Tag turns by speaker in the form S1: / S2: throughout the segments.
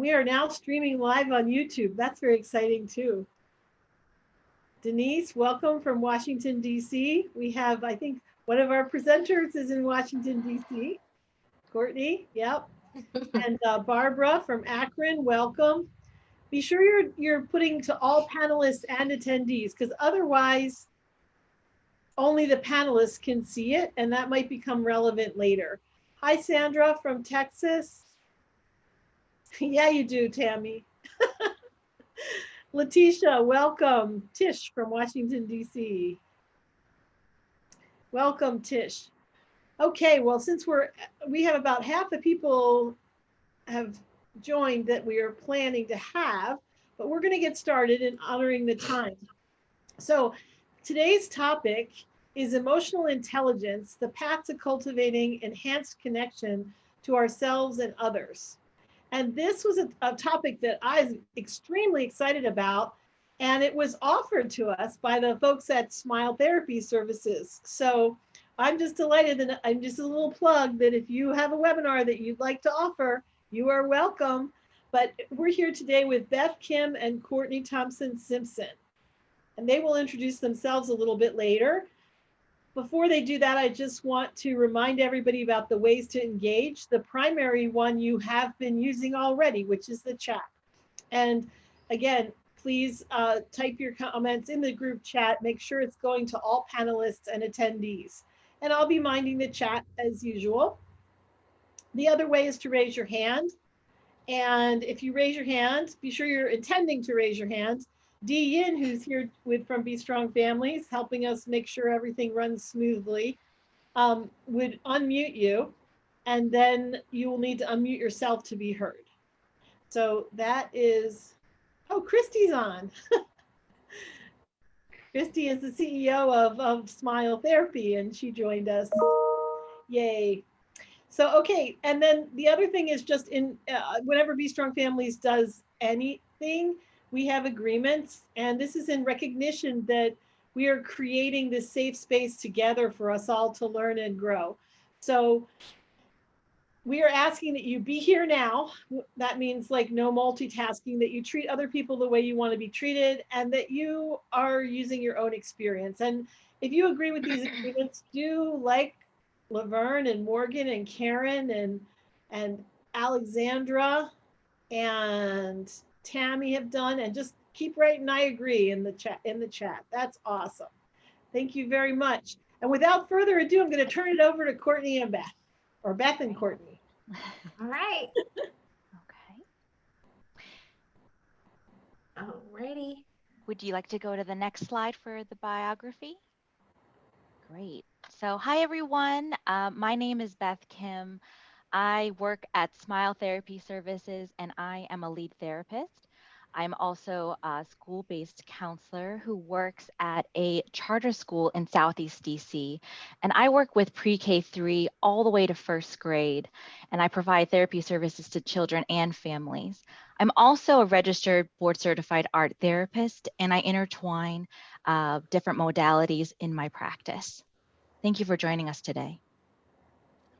S1: We are now streaming live on YouTube. That's very exciting too. Denise, welcome from Washington, D.C. We have, I think, one of our presenters is in Washington, D.C. Courtney, yep. And Barbara from Akron, welcome. Be sure you're putting to all panelists and attendees, because otherwise only the panelists can see it, and that might become relevant later. Hi, Sandra from Texas. Yeah, you do, Tammy. Letitia, welcome. Tish from Washington, D.C. Welcome, Tish. Okay, well, since we have about half the people have joined that we are planning to have, but we're going to get started in honoring the time. So today's topic is emotional intelligence, the path to cultivating enhanced connection to ourselves and others. And this was a topic that I was extremely excited about, and it was offered to us by the folks at Smile Therapy Services. So I'm just delighted, and I'm just a little plug that if you have a webinar that you'd like to offer, you are welcome. But we're here today with Beth Kim and Courtney Thompson Simpson, and they will introduce themselves a little bit later. Before they do that, I just want to remind everybody about the ways to engage. The primary one you have been using already, which is the chat. And again, please type your comments in the group chat. Make sure it's going to all panelists and attendees. And I'll be minding the chat as usual. The other way is to raise your hand. And if you raise your hand, be sure you're intending to raise your hand. Dee Yin, who's here from Be Strong Families, helping us make sure everything runs smoothly, would unmute you, and then you will need to unmute yourself to be heard. So that is, oh, Christy's on. Christy is the CEO of Smile Therapy, and she joined us. Yay. So, okay, and then the other thing is just in whenever Be Strong Families does anything, we have agreements, and this is in recognition that we are creating this safe space together for us all to learn and grow. So we are asking that you be here now. That means like no multitasking, that you treat other people the way you want to be treated, and that you are using your own experience. And if you agree with these agreements, do like Laverne and Morgan and Karen and Alexandra and Tammy have done, and just keep writing I agree in the chat. That's awesome. Thank you very much. And without further ado, I'm going to turn it over to Courtney and Beth, or Beth and Courtney.
S2: All right. Okay. Alrighty.
S3: Would you like to go to the next slide for the biography? Great. So hi, everyone. My name is Beth Kim. I work at Smile Therapy Services, and I am a lead therapist. I'm also a school-based counselor who works at a charter school in Southeast DC. And I work with pre-K 3 all the way to first grade. And I provide therapy services to children and families. I'm also a registered board-certified art therapist, and I intertwine different modalities in my practice. Thank you for joining us today.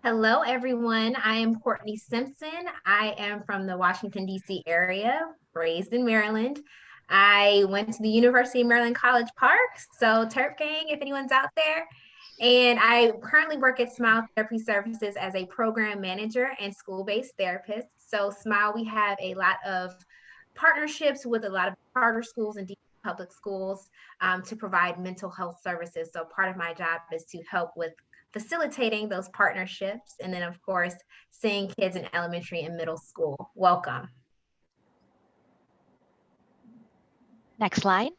S2: Hello, everyone. I am Courtney Simpson. I am from the Washington, D.C. area, raised in Maryland. I went to the University of Maryland College Park, so Terp Gang, if anyone's out there. And I currently work at Smile Therapy Services as a program manager and school-based therapist. So Smile, we have a lot of partnerships with a lot of charter schools and public schools to provide mental health services. So part of my job is to help with facilitating those partnerships, and then of course, seeing kids in elementary and middle school. Welcome.
S3: Next slide.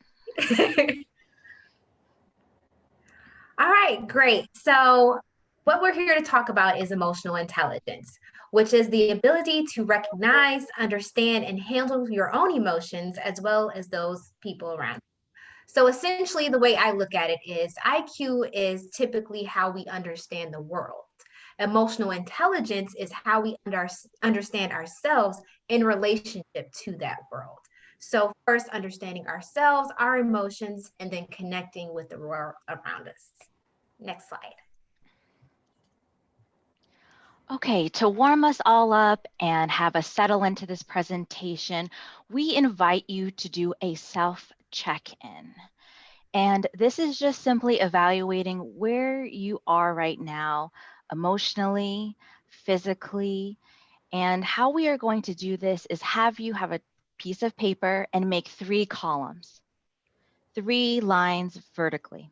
S2: All right, great. So what we're here to talk about is emotional intelligence, which is the ability to recognize, understand, and handle your own emotions as well as those people around you. So essentially, the way I look at it is IQ is typically how we understand the world. Emotional intelligence is how we understand ourselves in relationship to that world. So first, understanding ourselves, our emotions, and then connecting with the world around us. Next slide.
S3: Okay, to warm us all up and have us settle into this presentation, we invite you to do a self check-in. And this is just simply evaluating where you are right now, emotionally, physically. And how we are going to do this is have you have a piece of paper and make 3 columns, 3 lines vertically.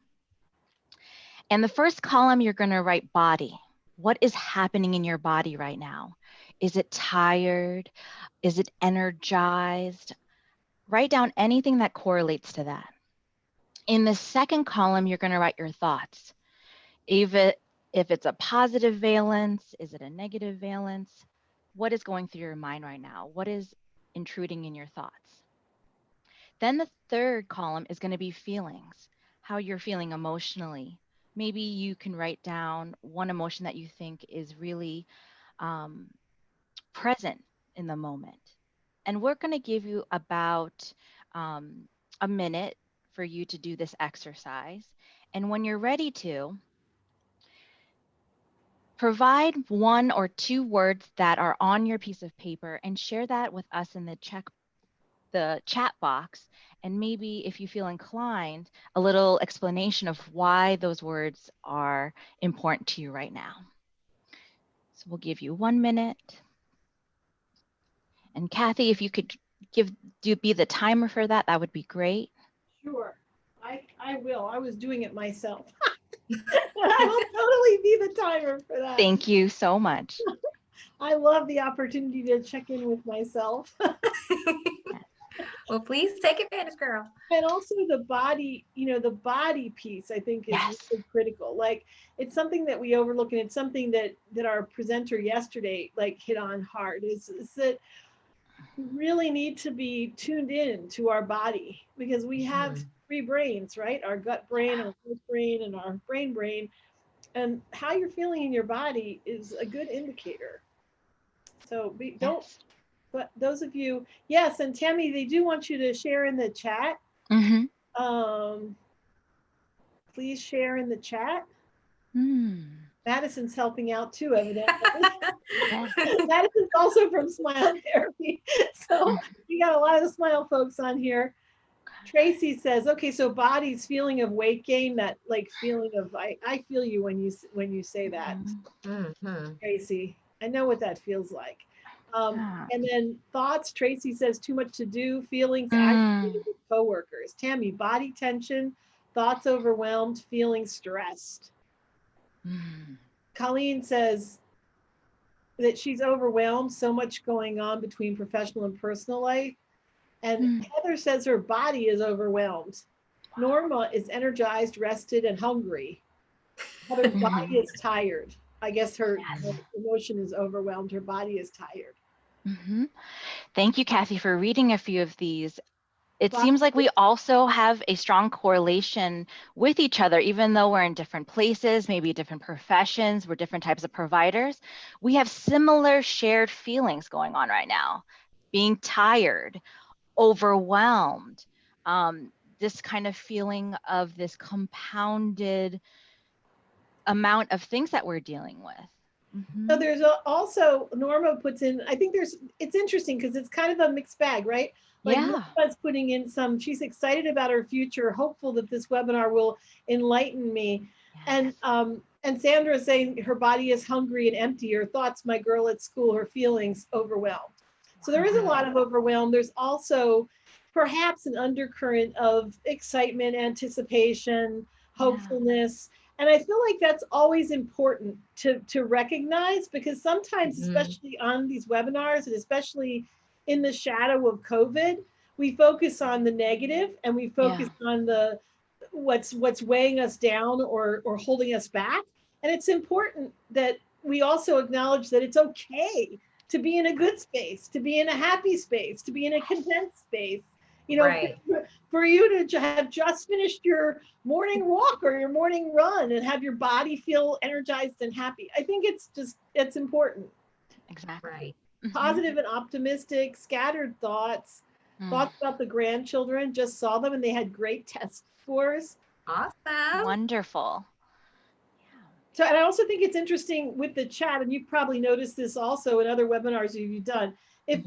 S3: And the first column, you're going to write body. What is happening in your body right now? Is it tired? Is it energized? Write down anything that correlates to that. In the second column, you're going to write your thoughts. If it's a positive valence, is it a negative valence? What is going through your mind right now? What is intruding in your thoughts? Then the third column is going to be feelings, how you're feeling emotionally. Maybe you can write down one emotion that you think is really um, present in the moment. And we're going to give you about a minute for you to do this exercise. And when you're ready to, provide 1 or 2 words that are on your piece of paper and share that with us in the chat box. And maybe if you feel inclined, a little explanation of why those words are important to you right now. So we'll give you 1 minute. And Kathy, if you could be the timer for that, that would be great.
S1: Sure, I will. I was doing it myself. I will totally be the timer for that.
S3: Thank you so much.
S1: I love the opportunity to check in with myself.
S2: Well, please take advantage, girl.
S1: And also the body, the body piece, I think is really critical. Like it's something that we overlook, and it's something that our presenter yesterday like hit on hard is that we really need to be tuned in to our body, because we have 3 brains, right? Our gut brain, our heart brain, and our brain. And how you're feeling in your body is a good indicator. So don't, but those of you, yes, and Tammy, they do want you to share in the chat. Please share in the chat. Madison's helping out too, evidently. Madison's also from Smile Therapy. So we got a lot of the Smile folks on here. Tracy says, okay, so body's feeling of weight gain, that like feeling of, I feel you when you say that. Tracy, I know what that feels like. And then thoughts, Tracy says too much to do, feelings agitated with coworkers. Tammy, body tension, thoughts overwhelmed, feeling stressed. Colleen says that she's overwhelmed, so much going on between professional and personal life. And Heather says her body is overwhelmed. Norma is energized, rested, and hungry. Heather's body is tired. I guess her emotion is overwhelmed. Her body is tired.
S3: Thank you, Kathy, for reading a few of these. It seems like we also have a strong correlation with each other, even though we're in different places, maybe different professions, we're different types of providers. We have similar shared feelings going on right now. Being tired, overwhelmed, this kind of feeling of this compounded amount of things that we're dealing with.
S1: So there's also, Norma puts in, I think it's interesting because it's kind of a mixed bag, right? Like Norma's putting in she's excited about her future, hopeful that this webinar will enlighten me. And Sandra's saying her body is hungry and empty, her thoughts, my girl at school, her feelings overwhelmed. So there is a lot of overwhelm. There's also perhaps an undercurrent of excitement, anticipation, hopefulness. And I feel like that's always important to recognize, because sometimes, especially on these webinars, and especially in the shadow of COVID, we focus on the negative, and we focus on what's weighing us down or holding us back. And it's important that we also acknowledge that it's okay to be in a good space, to be in a happy space, to be in a content space. For you to have just finished your morning walk or your morning run and have your body feel energized and happy. I think it's important.
S3: Exactly.
S1: Positive and optimistic, scattered thoughts, thoughts about the grandchildren, just saw them and they had great test scores.
S2: Awesome.
S3: Wonderful.
S1: So, and I also think it's interesting with the chat, and you've probably noticed this also in other webinars you've done. If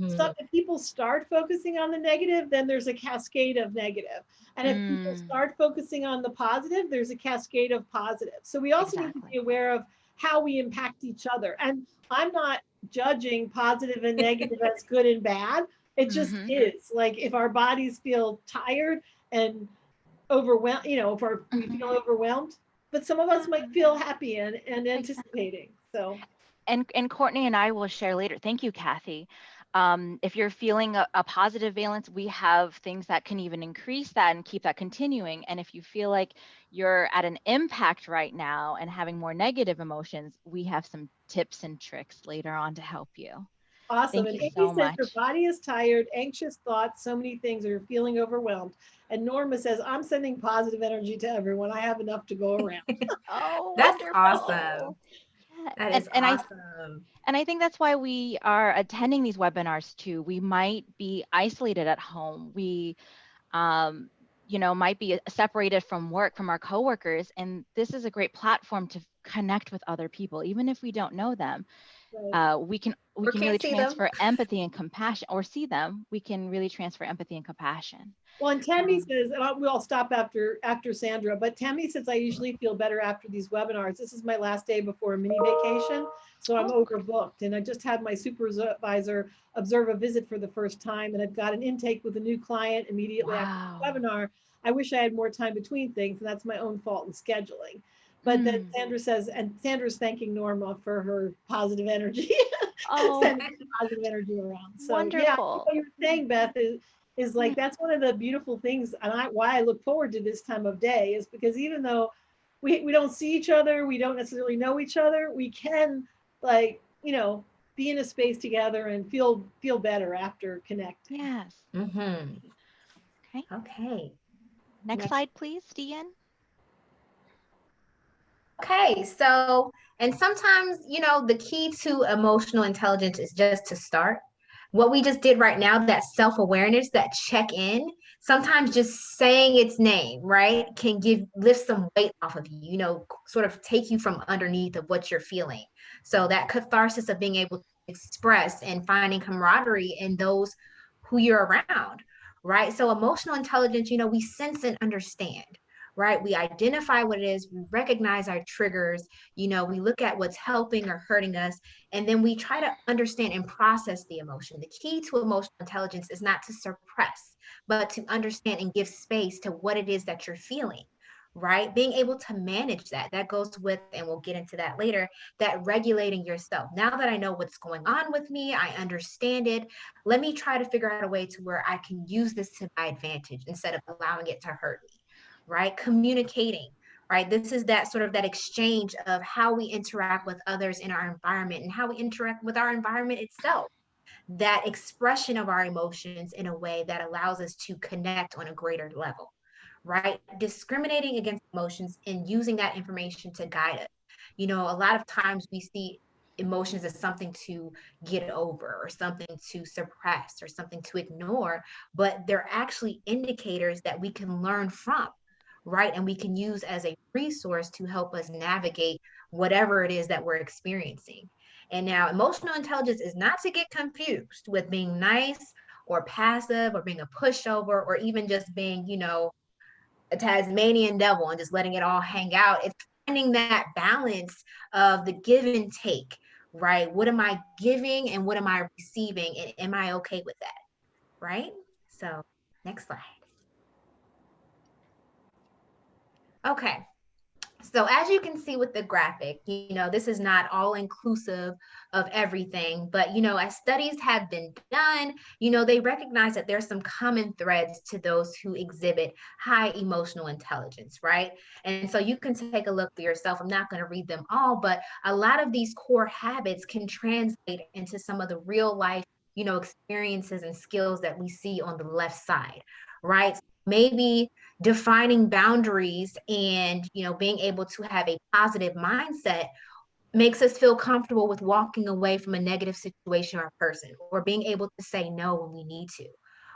S1: people start focusing on the negative, then there's a cascade of negative. And if people start focusing on the positive, there's a cascade of positive. So we also need to be aware of how we impact each other. And I'm not judging positive and negative as good and bad. It just is. Like if our bodies feel tired and overwhelmed, you know, if we feel overwhelmed, but some of us might feel happy and anticipating. So,
S3: and Courtney and I will share later. Thank you, Kathy. If you're feeling a positive valence, we have things that can even increase that and keep that continuing. And if you feel like you're at an impact right now and having more negative emotions, we have some tips and tricks later on to help you.
S1: awesome.
S3: Thank
S1: And
S3: you
S1: Amy
S3: so
S1: says
S3: much.
S1: her body is tired, anxious thoughts, so many things, are feeling overwhelmed. And Norma says, I'm sending positive energy to everyone. I have enough to go around.
S3: Oh,
S2: That's
S3: wonderful.
S2: awesome.
S3: Yeah.
S2: That is awesome.
S3: And I think that's why we are attending these webinars too. We might be isolated at home. We, you know, might be separated from work, from our coworkers. And this is a great platform to connect with other people, even if we don't know them.
S1: Right.
S3: We can
S2: Or
S3: really
S2: can't see them.
S3: transfer empathy and compassion, or see them. We can really transfer empathy and compassion.
S1: Well, and Tammy says, and we'll stop after Sandra, but Tammy says, I usually feel better after these webinars. This is my last day before a mini vacation, so I'm overbooked. And I just had my supervisor observe a visit for the first time, and I've got an intake with a new client immediately after the webinar. I wish I had more time between things, and that's my own fault in scheduling. But then Sandra says, and Sandra's thanking Norma for her positive energy, sending positive energy around. So yeah, what you were saying, Beth, is like that's one of the beautiful things, and why I look forward to this time of day is because even though we don't see each other, we don't necessarily know each other, we can, like, you know, be in a space together and feel better after connecting.
S3: Yes. Okay.
S2: Okay.
S3: Next slide, please, Deanne.
S2: Okay, so, and sometimes, you know, the key to emotional intelligence is just to start. What we just did right now, that self-awareness, that check-in, sometimes just saying its name, right, can lift some weight off of you, you know, sort of take you from underneath of what you're feeling. So that catharsis of being able to express and finding camaraderie in those who you're around, right? So emotional intelligence, you know, we sense and understand, right? We identify what it is, we recognize our triggers, you know, we look at what's helping or hurting us, and then we try to understand and process the emotion. The key to emotional intelligence is not to suppress, but to understand and give space to what it is that you're feeling, right? Being able to manage that, that goes with, and we'll get into that later, that regulating yourself. Now that I know what's going on with me, I understand it. Let me try to figure out a way to where I can use this to my advantage instead of allowing it to hurt me, right? Communicating, right? This is that sort of that exchange of how we interact with others in our environment and how we interact with our environment itself. That expression of our emotions in a way that allows us to connect on a greater level, right? Discriminating against emotions and using that information to guide us. You know, a lot of times we see emotions as something to get over or something to suppress or something to ignore, but they're actually indicators that we can learn from, right? And we can use as a resource to help us navigate whatever it is that we're experiencing. And now, emotional intelligence is not to get confused with being nice or passive or being a pushover or even just being, you know, a Tasmanian devil and just letting it all hang out. It's finding that balance of the give and take, right? What am I giving and what am I receiving? And am I okay with that, right? So, next slide. Okay. So as you can see with the graphic, you know, this is not all inclusive of everything, but, you know, as studies have been done, you know, they recognize that there's some common threads to those who exhibit high emotional intelligence, right? And so you can take a look for yourself. I'm not going to read them all, but a lot of these core habits can translate into some of the real life, you know, experiences and skills that we see on the left side, right? Maybe defining boundaries and, you know, being able to have a positive mindset makes us feel comfortable with walking away from a negative situation or person, or being able to say no when we need to,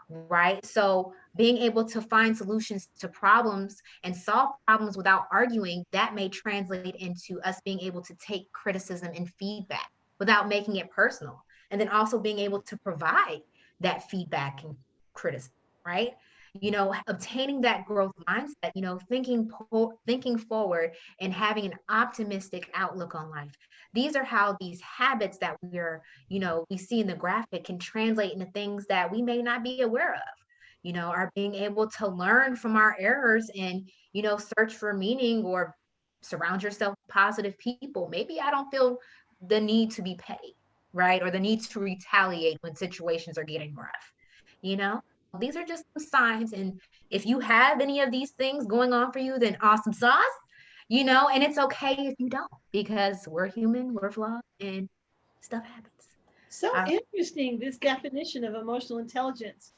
S2: right? So being able to find solutions to problems and solve problems without arguing, that may translate into us being able to take criticism and feedback without making it personal. And then also being able to provide that feedback and criticism, right? Obtaining that growth mindset, thinking forward and having an optimistic outlook on life. These are how these habits that we see in the graphic can translate into things that we may not be aware of. Are being able to learn from our errors and, search for meaning, or surround yourself with positive people. Maybe I don't feel the need to be petty, right? Or the need to retaliate when situations are getting rough. You know, these are just some signs. And if you have any of these things going on for you, then awesome sauce, and it's okay if you don't, because we're human, we're flawed, and stuff happens.
S1: So interesting, this definition of emotional intelligence.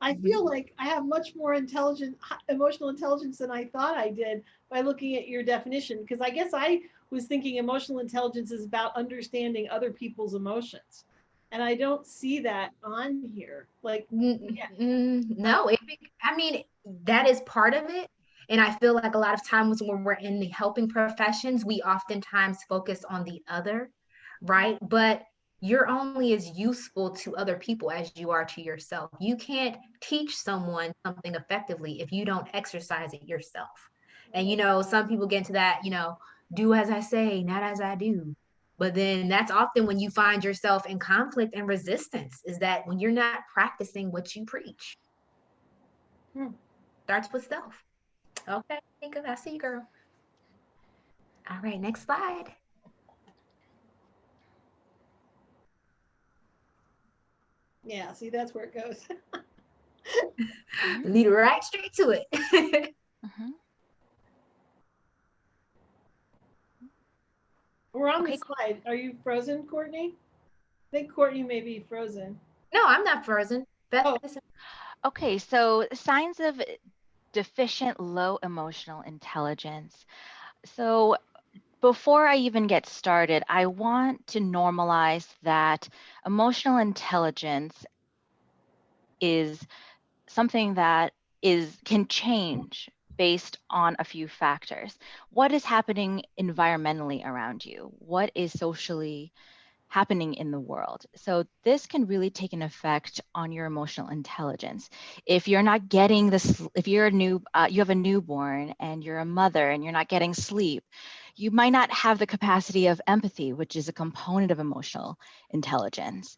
S1: I feel
S2: Mhm.
S1: like I have much more emotional intelligence than I thought I did by looking at your definition, because I guess I was thinking emotional intelligence is about understanding other people's emotions. And I don't see that on here. Like, yeah.
S2: No, I mean, that is part of it. And I feel like a lot of times when we're in the helping professions, we oftentimes focus on the other, right? But you're only as useful to other people as you are to yourself. You can't teach someone something effectively if you don't exercise it yourself. And, some people get into that, do as I say, not as I do. But then that's often when you find yourself in conflict and resistance, is that when you're not practicing what you preach.
S1: Hmm.
S2: Starts with self. Okay, think of, I see you, girl. All right, next slide.
S1: Yeah, see, that's where it goes.
S2: Lead right straight to it.
S3: Mhm.
S1: We're on the
S3: Okay,
S1: slide. Are you frozen, Courtney? I think Courtney may be frozen.
S2: No, I'm not frozen. Beth,
S1: Oh,
S3: okay. So signs of deficient low emotional intelligence. So before I even get started, I want to normalize that emotional intelligence is something that can change based on a few factors. What is happening environmentally around you? What is socially happening in the world? So this can really take an effect on your emotional intelligence. If you're not getting this, if you're you have a newborn and you're a mother and you're not getting sleep, you might not have the capacity of empathy, which is a component of emotional intelligence.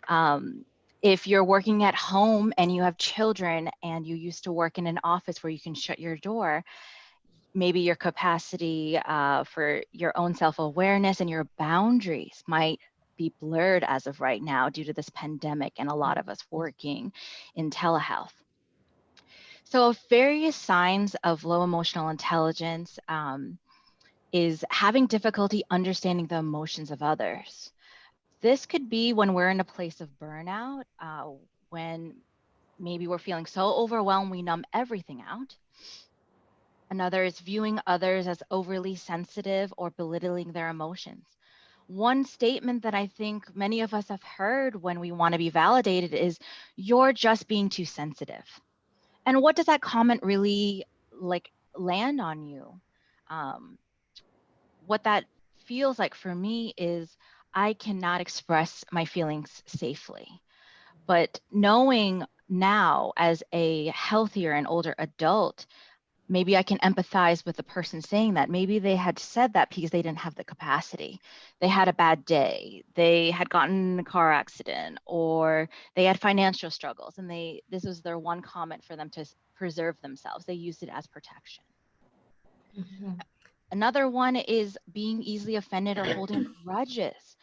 S3: Um, if you're working at home and you have children and you used to work in an office where you can shut your door, maybe your capacity for your own self-awareness and your boundaries might be blurred as of right now due to this pandemic and a lot of us working in telehealth. So various signs of low emotional intelligence is having difficulty understanding the emotions of others. This could be when we're in a place of burnout, when maybe we're feeling so overwhelmed we numb everything out. Another is viewing others as overly sensitive or belittling their emotions. One statement that I think many of us have heard when we want to be validated is, "You're just being too sensitive." And what does that comment really like land on you? Um, what that feels like for me is I cannot express my feelings safely. But knowing now as a healthier and older adult, maybe I can empathize with the person saying that. Maybe they had said that because they didn't have the capacity. They had a bad day. They had gotten in a car accident, or they had financial struggles, and this was their one comment for them to preserve themselves. They used it as protection.
S2: Mhm.
S3: Another one is being easily offended or holding grudges.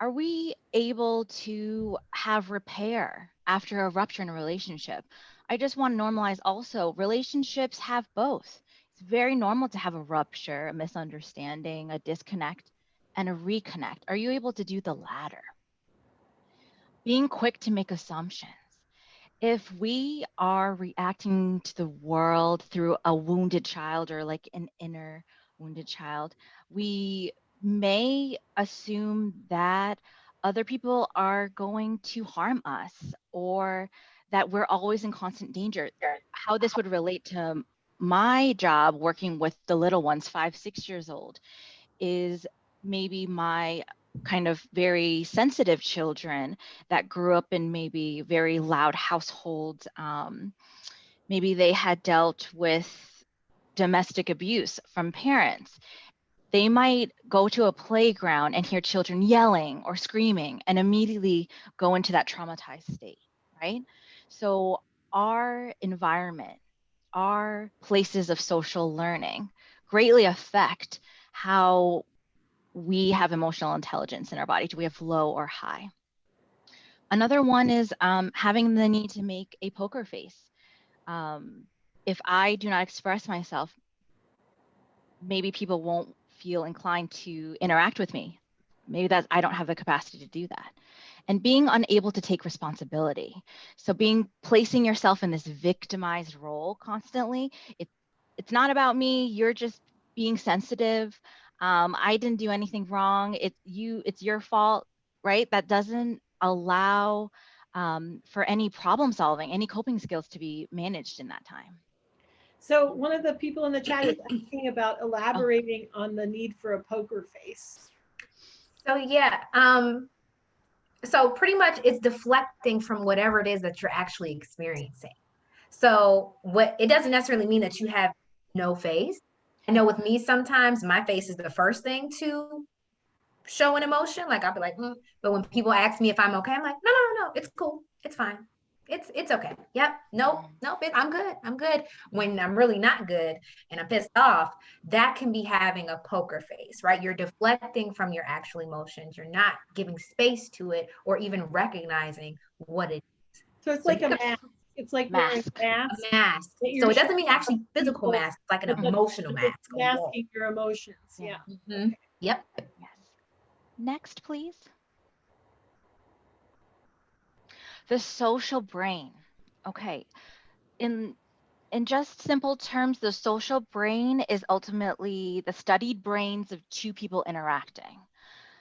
S3: Are we able to have repair after a rupture in a relationship? I just want to normalize also, relationships have both. It's very normal to have a rupture, a misunderstanding, a disconnect, and a reconnect. Are you able to do the latter? Being quick to make assumptions. If we are reacting to the world through a wounded child or like an inner wounded child, we may assume that other people are going to harm us, or that we're always in constant danger. How this would relate to my job working with the little ones, 5, 6 years old, is maybe my kind of very sensitive children that grew up in maybe very loud households. Maybe they had dealt with domestic abuse from parents. They might go to a playground and hear children yelling or screaming and immediately go into that traumatized state, right? So our environment, our places of social learning greatly affect how we have emotional intelligence in our body. Do we have low or high? Another one is having the need to make a poker face. If I do not express myself, maybe people won't feel inclined to interact with me. Maybe that I don't have the capacity to do that. And being unable to take responsibility. So placing yourself in this victimized role constantly, it's not about me, you're just being sensitive. I didn't do anything wrong. It's your fault, right? That doesn't allow for any problem solving, any coping skills to be managed in that time.
S1: So one of the people in the chat is asking about
S3: Oh,
S1: elaborating on the need for a poker face.
S2: So yeah, so pretty much it's deflecting from whatever it is that you're actually experiencing. So what it doesn't necessarily mean that you have no face. I know with me, sometimes my face is the first thing to show an emotion. Like I'll be like, but when people ask me if I'm okay, I'm like, no, it's cool. It's fine. It's okay. Yep. Nope. I'm good. I'm good. When I'm really not good and I'm pissed off, that can be having a poker face, right? You're deflecting from your actual emotions. You're not giving space to it or even recognizing what it is.
S1: So it's like a mask. It's like wearing a mask.
S2: A mask. So it doesn't mean actually physical mask, it's like an emotional mask.
S1: Masking your emotions. Yeah.
S2: Mm-hmm. Yep.
S3: Yes. Next, please. The social brain. Okay. In just simple terms, the social brain is ultimately the studied brains of two people interacting.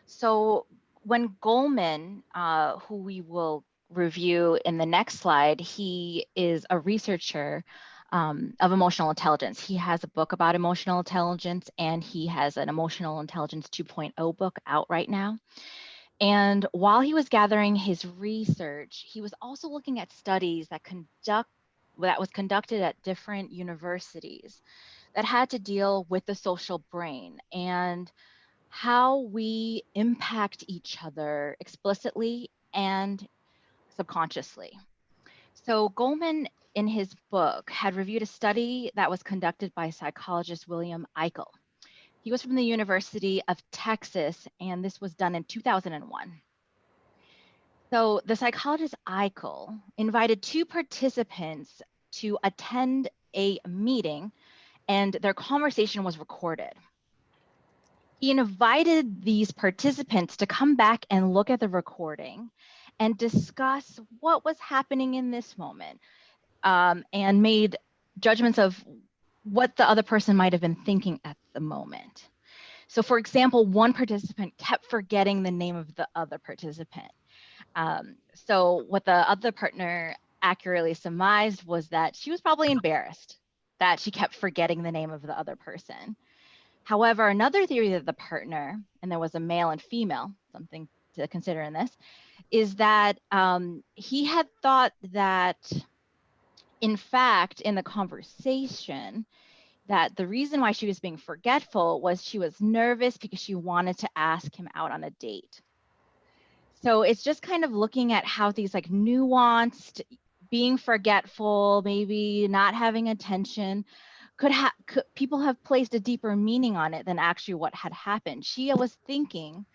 S3: So when Goleman, who we will review in the next slide, he is a researcher of emotional intelligence. He has a book about emotional intelligence, and he has an Emotional Intelligence 2.0 book out right now. And while he was gathering his research, he was also looking at studies that was conducted at different universities that had to deal with the social brain and how we impact each other explicitly and subconsciously. So Goleman, in his book, had reviewed a study that was conducted by psychologist William Eichel. He was from the University of Texas, and this was done in 2001. So the psychologist Eichel invited two participants to attend a meeting, and their conversation was recorded. He invited these participants to come back and look at the recording and discuss what was happening in this moment, and made judgments of what the other person might have been thinking at the moment. So for example, one participant kept forgetting the name of the other participant. So what the other partner accurately surmised was that she was probably embarrassed that she kept forgetting the name of the other person. However, another theory that the partner, and there was a male and female, something to consider in this, is that he had thought that, in fact, in the conversation, that the reason why she was being forgetful was she was nervous because she wanted to ask him out on a date. So it's just kind of looking at how these like nuanced, being forgetful, maybe not having attention, could people have placed a deeper meaning on it than actually what had happened. She was thinking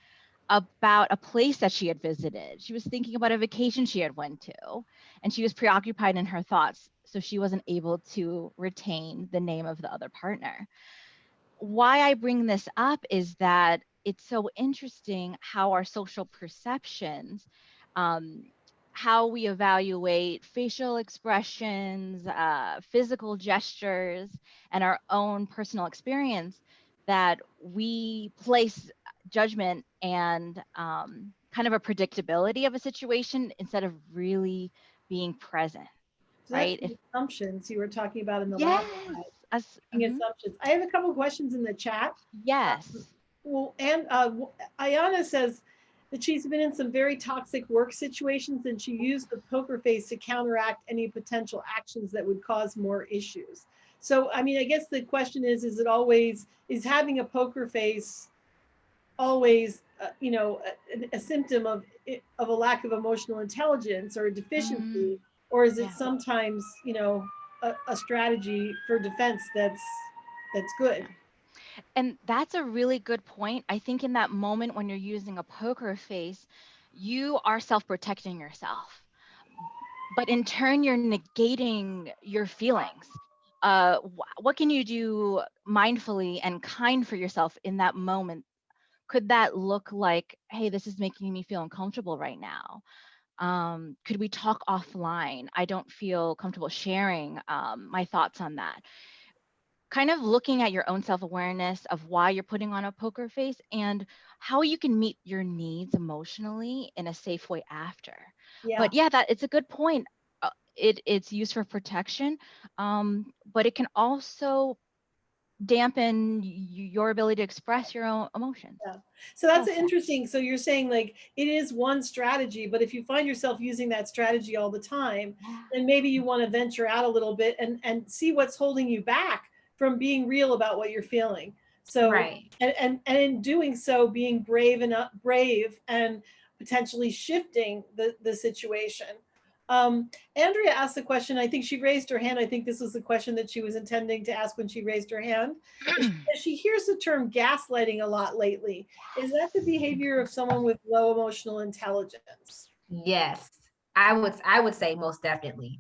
S3: about a place that she had visited. She was thinking about a vacation she had went to, and she was preoccupied in her thoughts, so she wasn't able to retain the name of the other partner. Why I bring this up is that it's so interesting how our social perceptions, how we evaluate facial expressions, physical gestures, and our own personal experience, that we place judgment and kind of a predictability of a situation instead of really being present,
S1: So that's
S3: right?
S1: the assumptions you were talking about in the
S3: Yes,
S1: last slide.
S3: as,
S1: Making assumptions. I have a couple of questions in the chat.
S3: yes.
S1: Well, and Ayana says that she's been in some very toxic work situations and she used the poker face to counteract any potential actions that would cause more issues. So, I mean, I guess the question is it always, is having a poker face always, a symptom of a lack of emotional intelligence or a
S3: Mm,
S1: deficiency, or is it
S3: yeah,
S1: sometimes, a strategy for defense that's good?
S3: yeah. And that's a really good point. I think in that moment when you're using a poker face, you are self-protecting yourself. But in turn, you're negating your feelings. What can you do mindfully and kind for yourself in that moment? Could that look like, hey, this is making me feel uncomfortable right now? Could we talk offline? I don't feel comfortable sharing my thoughts on that. Kind of looking at your own self-awareness of why you're putting on a poker face and how you can meet your needs emotionally in a safe way after.
S1: Yeah.
S3: But yeah, that it's a good point. It's used for protection, but it can also dampen your ability to express your own emotions.
S1: Yeah. So that's
S3: Also,
S1: interesting. So you're saying like it is one strategy, but if you find yourself using that strategy all the time,
S3: yeah,
S1: then maybe you want to venture out a little bit and see what's holding you back from being real about what you're feeling. So
S2: Right.
S1: and in doing so, being brave and potentially shifting the situation. Andrea asked the question. I think she raised her hand. I think this was the question that she was intending to ask when she raised her hand. She hears the term gaslighting a lot lately. Is that the behavior of someone with low emotional intelligence?
S2: Yes, I would say most definitely,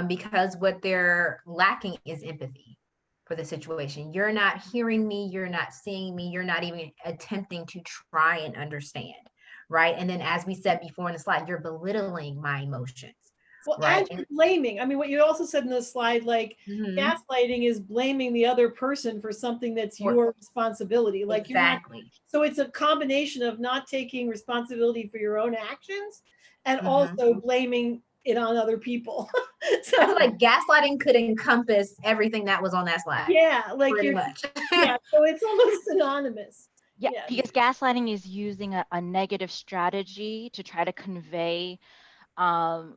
S2: because what they're lacking is empathy for the situation. You're not hearing me, you're not seeing me, you're not even attempting to try and understand, right? And then, as we said before in the slide, you're belittling my emotions,
S1: Well, and
S2: right?
S1: you're blaming. I mean, what you also said in the slide, like
S2: Mhm.
S1: gaslighting is blaming the other person for something that's
S2: Or-
S1: your responsibility. Like you're not,
S2: exactly.
S1: so it's a combination of not taking responsibility for your own actions and
S2: Mhm.
S1: also blaming it on other people.
S2: I
S1: So
S2: feel like gaslighting could encompass everything that was on that slide,
S1: yeah, like
S2: pretty
S1: you're,
S2: much.
S1: yeah, so it's almost synonymous.
S3: yeah,
S1: Yeah.
S3: because gaslighting is using a negative strategy to try to convey um,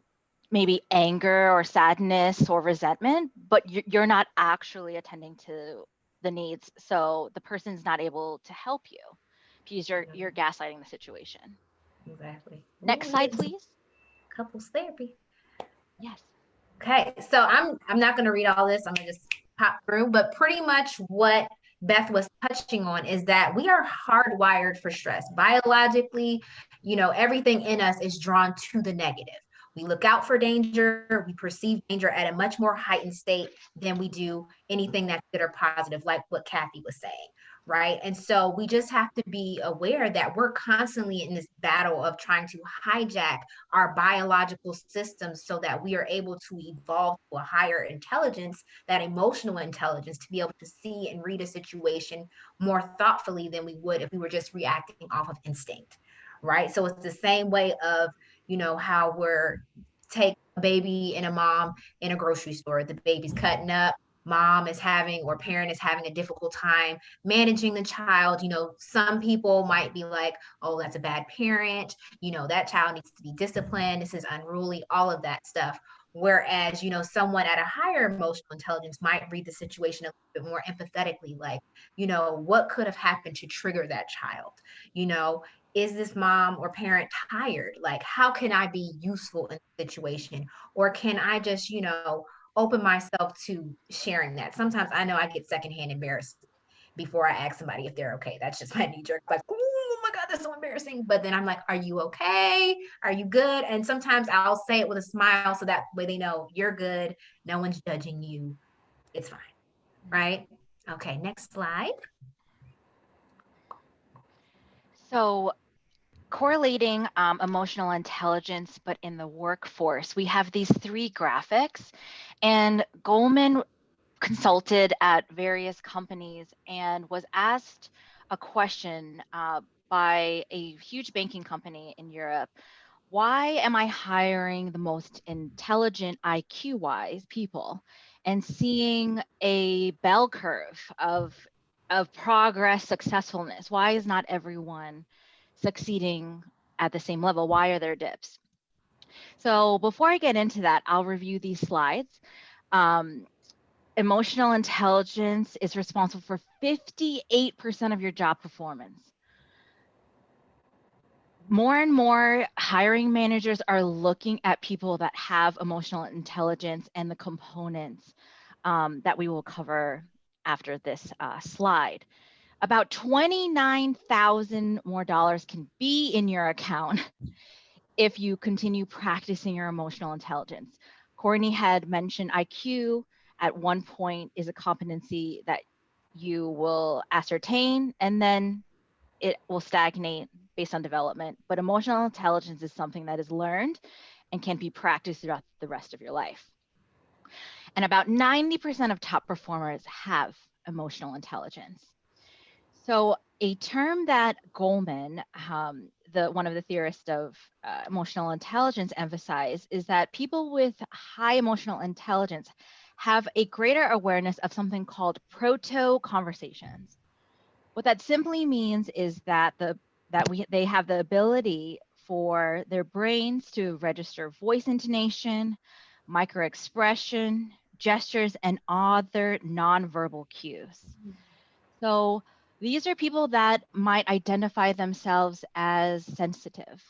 S3: maybe anger or sadness or resentment, but you're not actually attending to the needs. So the person's not able to help you because you're gaslighting the situation.
S2: Exactly. Ooh,
S3: Next
S2: we
S3: slide,
S2: get some
S3: please.
S2: couples therapy.
S3: Yes.
S2: Okay, so I'm not gonna read all this. I'm gonna just pop through, but pretty much what Beth was touching on is that we are hardwired for stress. Biologically, everything in us is drawn to the negative. We look out for danger, we perceive danger at a much more heightened state than we do anything that's good or positive, like what Kathy was saying, right? And so we just have to be aware that we're constantly in this battle of trying to hijack our biological systems so that we are able to evolve to a higher intelligence, that emotional intelligence, to be able to see and read a situation more thoughtfully than we would if we were just reacting off of instinct, right? So it's the same way of, how we're take a baby and a mom in a grocery store. The baby's cutting up, mom is having or parent is having a difficult time managing the child. Some people might be like, oh, that's a bad parent, that child needs to be disciplined, this is unruly, all of that stuff. Whereas, someone at a higher emotional intelligence might read the situation a little bit more empathetically, like, what could have happened to trigger that child? you know is this mom or parent tired? Like, how can I be useful in the situation? Or can I just, open myself to sharing that? Sometimes I know I get secondhand embarrassed before I ask somebody if they're okay. That's just my knee jerk, like, oh my God, that's so embarrassing. But then I'm like, are you okay? Are you good? And sometimes I'll say it with a smile so that way they know you're good. No one's judging you. It's fine. Right? Okay, next slide.
S3: So correlating emotional intelligence, but in the workforce, we have these three graphics, and Goldman consulted at various companies and was asked a question by a huge banking company in Europe, why am I hiring the most intelligent IQ-wise people, and seeing a bell curve of progress, successfulness? Why is not everyone succeeding at the same level? Why are there dips? So before I get into that, I'll review these slides. Emotional intelligence is responsible for 58% of your job performance. More and more hiring managers are looking at people that have emotional intelligence and the components that we will cover after this slide. About $29,000 more can be in your account if you continue practicing your emotional intelligence. Courtney had mentioned IQ at one point is a competency that you will ascertain, and then it will stagnate based on development. But emotional intelligence is something that is learned and can be practiced throughout the rest of your life. And about 90% of top performers have emotional intelligence. So a term that Goleman, one of the theorists of emotional intelligence, emphasized is that people with high emotional intelligence have a greater awareness of something called proto-conversations. What that simply means is that they have the ability for their brains to register voice intonation, microexpression, gestures, and other nonverbal cues. So these are people that might identify themselves as sensitive,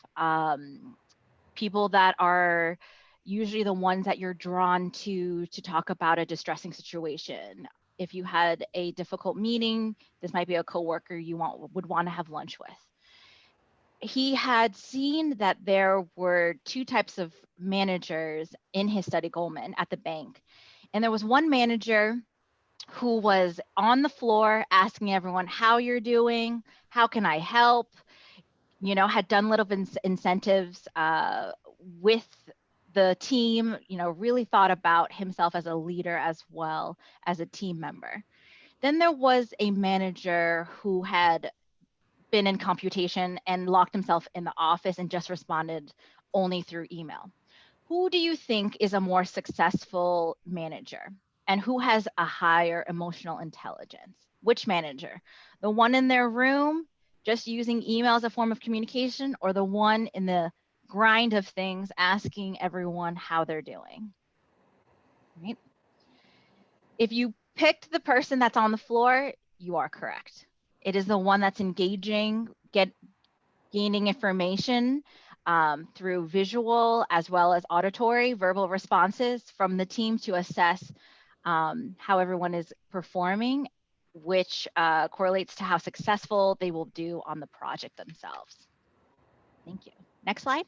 S3: people that are usually the ones that you're drawn to talk about a distressing situation. If you had a difficult meeting, this might be a coworker you would want to have lunch with. He had seen that there were two types of managers in his study, Goleman, at the bank. And there was one manager who was on the floor asking everyone how you're doing, how can I help, had done little incentives with the team, really thought about himself as a leader as well as a team member. Then there was a manager who had been in computation and locked himself in the office and just responded only through email. Who do you think is a more successful manager, and who has a higher emotional intelligence? Which manager? The one in their room just using email as a form of communication, or the one in the grind of things asking everyone how they're doing? Right? If you picked the person that's on the floor, you are correct. It is the one that's engaging, gaining information through visual as well as auditory, verbal responses from the team to assess how everyone is performing, which correlates to how successful they will do on the project themselves. Thank you. Next slide.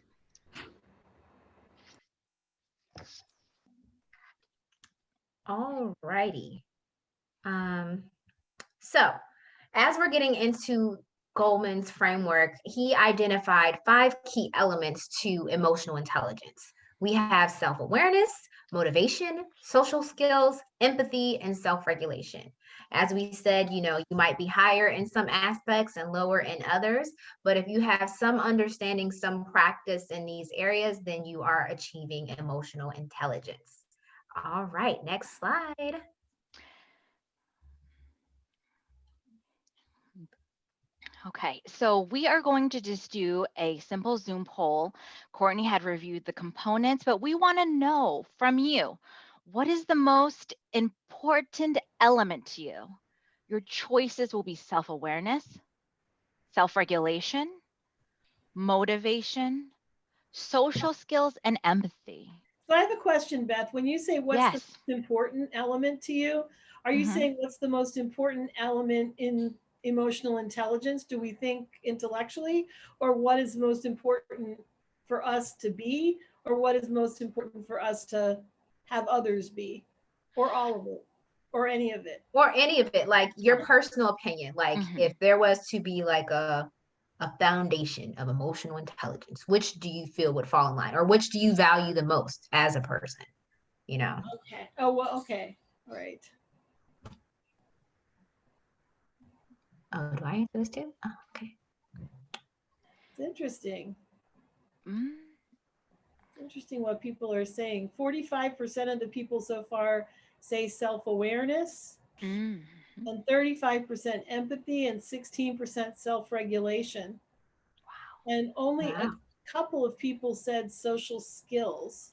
S2: All righty. So as we're getting into Goleman's framework, he identified 5 key elements to emotional intelligence. We have self-awareness, motivation, social skills, empathy, and self-regulation. As we said, you might be higher in some aspects and lower in others, but if you have some understanding, some practice in these areas, then you are achieving emotional intelligence. All right, next slide.
S3: Okay, so we are going to just do a simple Zoom poll. Courtney had reviewed the components, but we want to know from you, what is the most important element to you? Your choices will be self-awareness, self-regulation, motivation, social skills, and empathy.
S1: So I have a question, Beth. When you say what's the
S3: Yes.
S1: most important element to you, are you saying what's the most important element in emotional intelligence? Do we think intellectually, or what is most important for us to be, or what is most important for us to have others be, or all of it, or any of it?
S2: Or any of it, like your personal opinion. Like if there was to be like a foundation of emotional intelligence, which do you feel would fall in line, or which do you value the most as a person?
S1: Okay. Oh, well, okay. All right.
S2: Oh, do I answer this too? Oh, okay.
S1: interesting.
S3: Mm,
S1: Interesting what people are saying. 45% of the people so far say self-awareness,
S3: mm,
S1: and 35% empathy, and 16% self-regulation. And only a
S2: Wow.
S1: couple of people said social skills.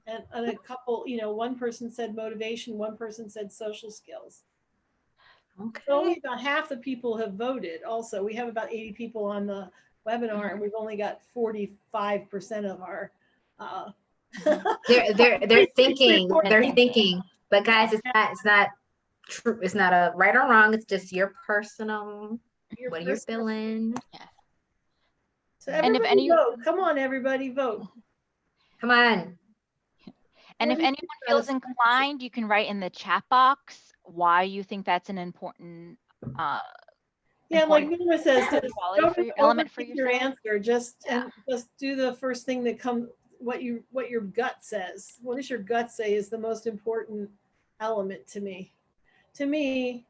S1: And a couple, one person said motivation, one person said social skills. So only
S2: Okay.
S1: about half the people have voted. Also, we have about 80 people on the webinar, and we've only got 45% of our uh,
S3: mhm.
S2: They're thinking.
S1: report.
S2: They're thinking. But guys, it's not true. It's not a right or wrong. It's just your personal,
S1: Your
S2: what you're
S1: personal.
S2: feeling.
S3: Yes.
S1: So
S3: And if
S1: everybody
S3: any
S1: vote. Come on, everybody vote.
S2: Come on.
S3: and if anyone feels inclined, you can write in the chat box why you think that's an important
S1: Yeah, like
S3: important
S1: Nora says, just
S3: quality
S1: don't
S3: for your element for
S1: overthink your
S3: yourself.
S1: answer. Just
S3: Yeah.
S1: do the first thing that comes. What your gut says. What does your gut say is the most important element to me? To me,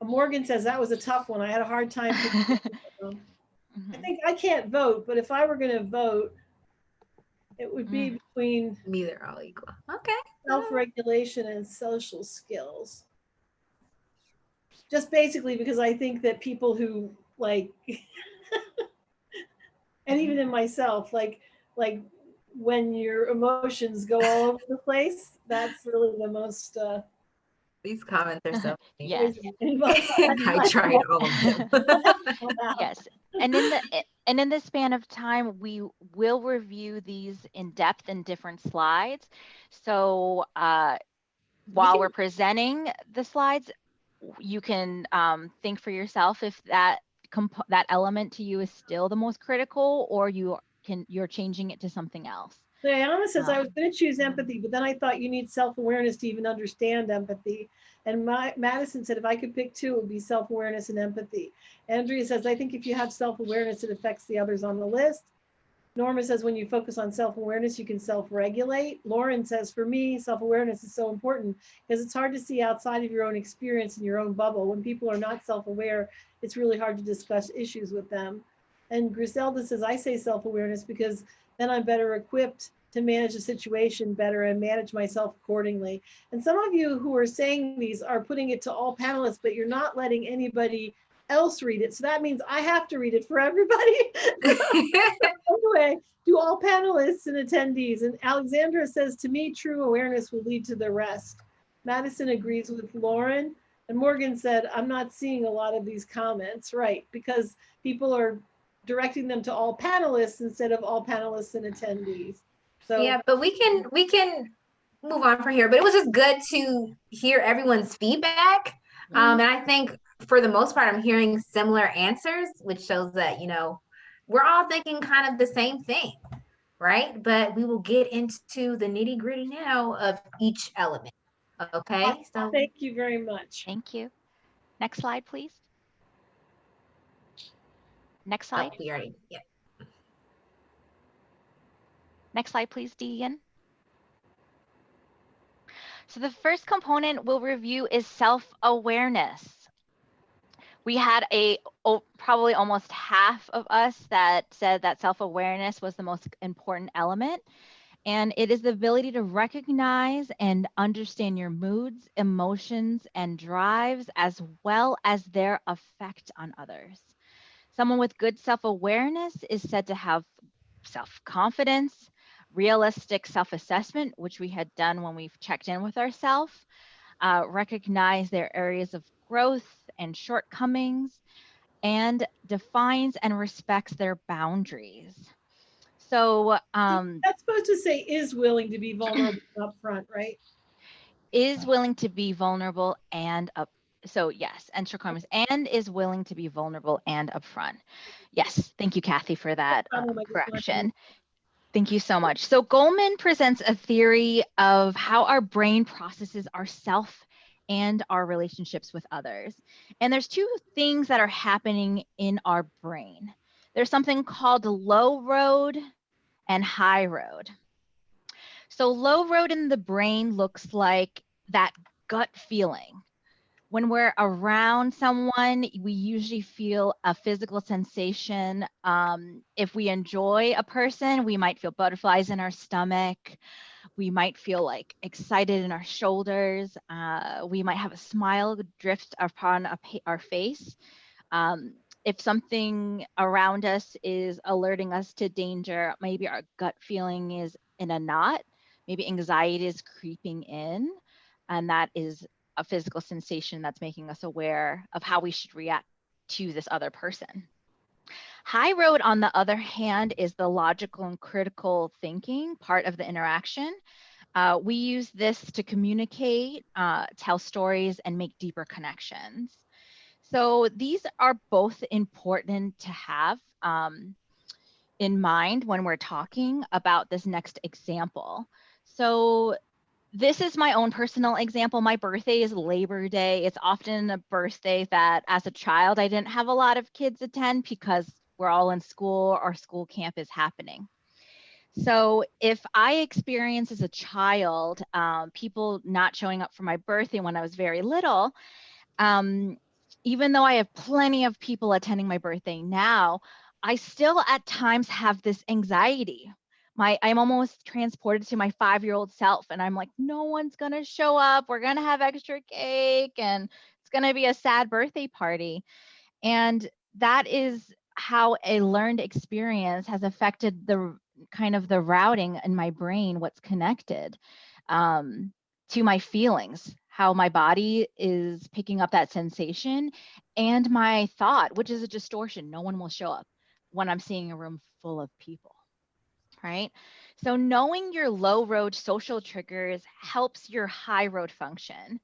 S1: Morgan says that was a tough one. I had a hard time picking. I think I can't vote, but if I were going to vote, it would be between
S2: They're all equal. Okay.
S1: self-regulation and social skills. Just basically because I think that people who like, and even in myself, like when your emotions go all over the place, that's really the most
S2: These comments are so funny.
S3: Yes.
S2: I tried all of them.
S3: Yes. And in the span of time, we will review these in depth in different slides. So while we're presenting the slides, you can think for yourself if that element to you is still the most critical, or you're changing it to something else.
S1: Diana says I was going to choose empathy, but then I thought you need self-awareness to even understand empathy. And Madison said if I could pick two, it would be self-awareness and empathy. Andrea says I think if you have self-awareness, it affects the others on the list. Norma says when you focus on self-awareness, you can self-regulate. Lauren says for me, self-awareness is so important because it's hard to see outside of your own experience in your own bubble. When people are not self-aware, it's really hard to discuss issues with them. And Griselda says I say self-awareness because then I'm better equipped to manage the situation better and manage myself accordingly. And some of you who are saying these are putting it to all panelists, but you're not letting anybody else read it. So that means I have to read it for everybody. Anyway, do all panelists and attendees. And Alexandra says, to me, true awareness will lead to the rest. Madison agrees with Lauren. And Morgan said, I'm not seeing a lot of these comments, right? Because people are directing them to all panelists instead of all panelists and attendees. So
S2: yeah, but we can move on from here. But it was just good to hear everyone's feedback. And I think for the most part, I'm hearing similar answers, which shows that, we're all thinking kind of the same thing, right? But we will get into the nitty gritty now of each element. Okay. So
S1: thank you very much.
S3: Thank you. Next slide, please. Next slide.
S2: we already, yeah.
S3: Next slide, please, Dean. So the first component we'll review is self-awareness. We had probably almost half of us that said that self-awareness was the most important element. And it is the ability to recognize and understand your moods, emotions, and drives, as well as their effect on others. Someone with good self-awareness is said to have self-confidence, realistic self-assessment, which we had done when we've checked in with ourselves, recognize their areas of growth and shortcomings, and defines and respects their boundaries. So
S1: that's supposed to say is willing to be vulnerable up front, right?
S3: Is willing to be vulnerable and up. So yes, and shortcomings, and is willing to be vulnerable and upfront. Yes, thank you, Kathy, for that correction. Thank you so much. So Goleman presents a theory of how our brain processes ourself and our relationships with others. And there's two things that are happening in our brain. There's something called low road and high road. So low road in the brain looks like that gut feeling, When we're around someone, we usually feel a physical sensation. If we enjoy a person, we might feel butterflies in our stomach. We might feel like excited in our shoulders. We might have a smile drift upon our face. Um, if something around us is alerting us to danger, maybe our gut feeling is in a knot, maybe anxiety is creeping in, and that is a physical sensation that's making us aware of how we should react to this other person. High road, on the other hand, is the logical and critical thinking part of the interaction. We use this to communicate, tell stories, and make deeper connections. So these are both important to have in mind when we're talking about this next example. So this is my own personal example. My birthday is Labor Day. It's often a birthday that as a child, I didn't have a lot of kids attend because we're all in school or school camp is happening. So if I experienced as a child, people not showing up for my birthday when I was very little, um, even though I have plenty of people attending my birthday now, I still at times have this anxiety. I'm almost transported to my 5-year-old self, and I'm like, no one's gonna show up. We're gonna have extra cake, and it's gonna be a sad birthday party. And that is how a learned experience has affected the kind of the routing in my brain, what's connected to my feelings, how my body is picking up that sensation, and my thought, which is a distortion. No one will show up when I'm seeing a room full of people, right? So knowing your low road social triggers helps your high road function.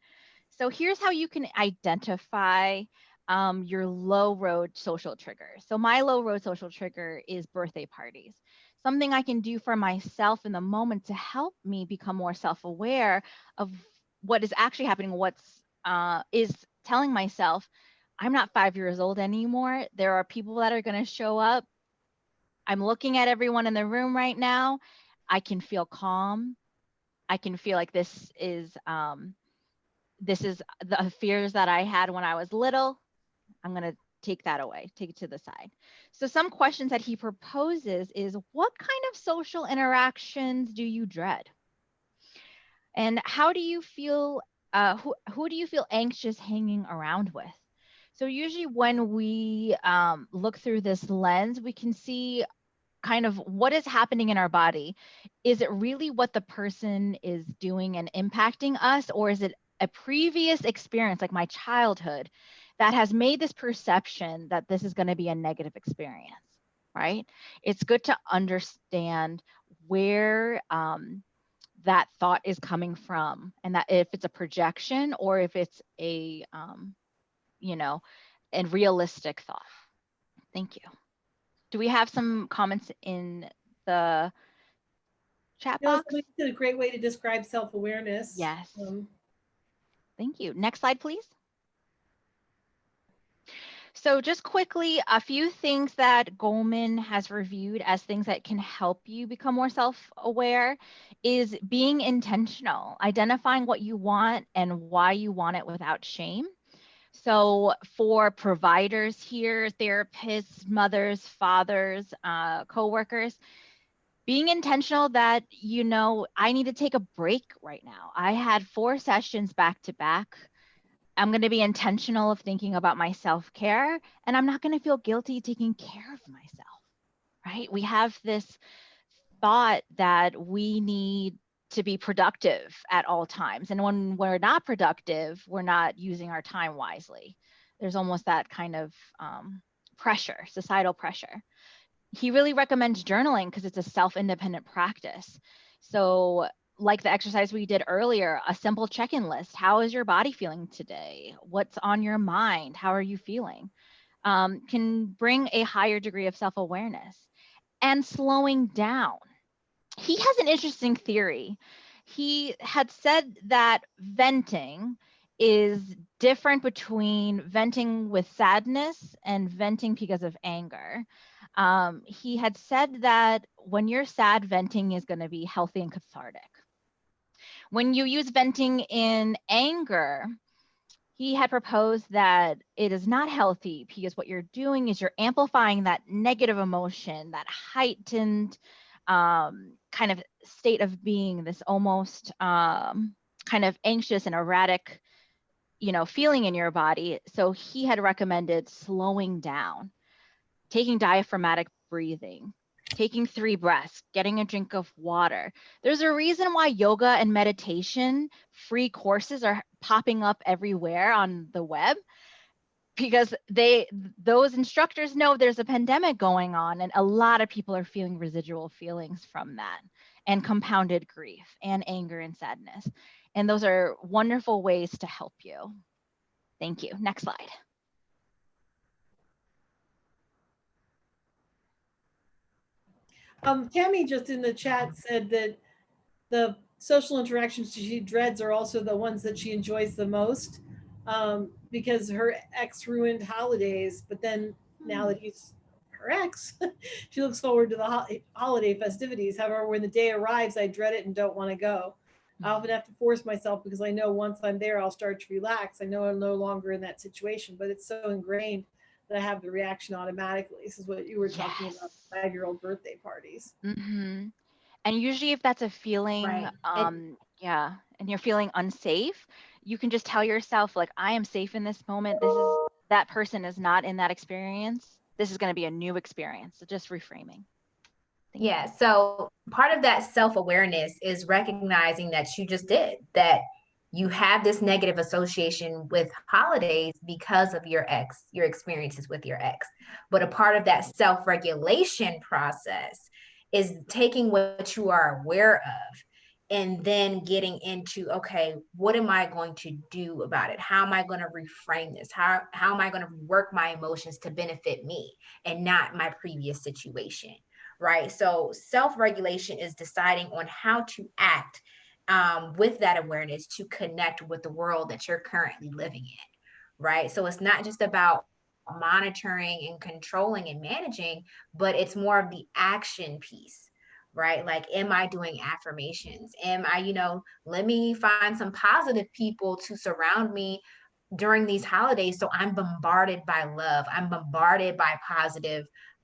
S3: So here's how you can identify your low road social trigger. So my low road social trigger is birthday parties. Something I can do for myself in the moment to help me become more self-aware of what is actually happening, is telling myself, I'm not 5 years old anymore. There are people that are going to show up. I'm looking at everyone in the room right now. I can feel calm. I can feel like this is the fears that I had when I was little. I'm going to take that away, take it to the side. So some questions that he proposes is, what kind of social interactions do you dread? And how do you feel, who do you feel anxious hanging around with? So usually when we look through this lens, we can see kind of what is happening in our body. Is it really what the person is doing and impacting us, or is it a previous experience like my childhood that has made this perception that this is going to be a negative experience, right? It's good to understand where that thought is coming from, and that if it's a projection or if it's a you know, a realistic thought. Thank you. Do we have some comments in the chat
S1: No,
S3: box?
S1: it's a great way to describe self-awareness.
S3: Yes. Thank you. Next slide, please. So just quickly, a few things that Goleman has reviewed as things that can help you become more self-aware is being intentional, identifying what you want and why you want it without shame. So for providers here, therapists, mothers, fathers, coworkers, being intentional that, you know, I need to take a break right now. I had 4 sessions back to back. I'm going to be intentional of thinking about my self-care, and I'm not going to feel guilty taking care of myself, right? We have this thought that we need to be productive at all times. And when we're not productive, we're not using our time wisely. There's almost that kind of pressure, societal pressure. He really recommends journaling because it's a self-independent practice. So like the exercise we did earlier, a simple check-in list. How is your body feeling today? What's on your mind? How are you feeling? Can bring a higher degree of self-awareness. And slowing down. He has an interesting theory. He had said that venting is different between venting with sadness and venting because of anger. He had said that when you're sad, venting is going to be healthy and cathartic. When you use venting in anger, he had proposed that it is not healthy because what you're doing is you're amplifying that negative emotion, that heightened kind of state of being, this almost kind of anxious and erratic, feeling in your body. So he had recommended slowing down, taking diaphragmatic breathing, taking 3 breaths, getting a drink of water. There's a reason why yoga and meditation free courses are popping up everywhere on the web, because those instructors know there's a pandemic going on, and a lot of people are feeling residual feelings from that, and compounded grief and anger and sadness. And those are wonderful ways to help you. Thank you. Next slide.
S1: Tammy just in the chat said that the social interactions she dreads are also the ones that she enjoys the most, because her ex ruined holidays. But then now that he's her ex, she looks forward to the holiday festivities. However, when the day arrives, I dread it and don't want to go. I often have to force myself because I know once I'm there, I'll start to relax. I know I'm no longer in that situation, but it's so ingrained that I have the reaction automatically. This is what you were talking about, 5-year-old birthday parties.
S3: Mm-hmm. And usually if that's a feeling,
S2: Right.
S3: yeah, and you're feeling unsafe, you can just tell yourself, like, I am safe in this moment. That person is not in that experience. This is going to be a new experience. So just reframing.
S2: Yeah. So part of that self-awareness is recognizing that you just did that. You have this negative association with holidays because of your ex, your experiences with your ex. But a part of that self-regulation process is taking what you are aware of and then getting into, okay, what am I going to do about it? How am I going to reframe this? How am I going to work my emotions to benefit me and not my previous situation? Right? So self-regulation is deciding on how to act with that awareness to connect with the world that you're currently living in. Right? So it's not just about monitoring and controlling and managing, but it's more of the action piece. Right? Like, am I doing affirmations? Am I, let me find some positive people to surround me during these holidays so I'm bombarded by love. I'm bombarded